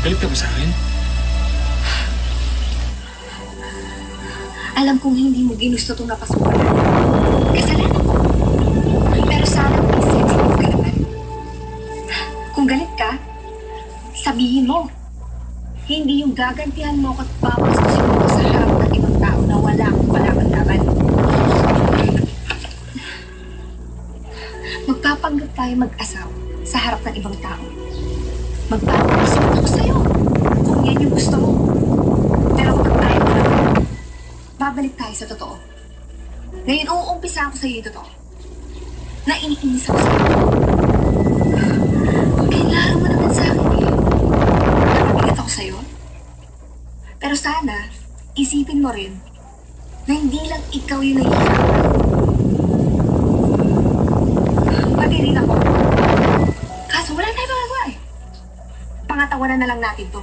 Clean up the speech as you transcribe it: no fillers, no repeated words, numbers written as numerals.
Galit ka ba sa akin? Alam kong hindi mo ginusto itong napasukan. Kasalanan ko. Pero sana may sensitive ka naman. Kung galit ka, sabihin mo. Hindi yung gagantihan mo at papastusin mo sa harap ng ibang tao na wala akong kalaban-laban. Magpapanggap tayo mag-asawa sa harap ng ibang tao. Magpapagusin ako sa'yo kung yan yung gusto mo. Pero kapag tayo na babalik tayo sa totoo. Ngayon, uumpisa ako sa'yo yung totoo. Na iniinis ako sa'yo. Kailangan mo naman sa akin eh. Napabigat ako sa'yo. Pero sana, isipin mo rin na hindi lang ikaw yung nahihirapan. Pati rin ako. Kaso wala tayo magagawa eh. Pangatawanan na lang natin to.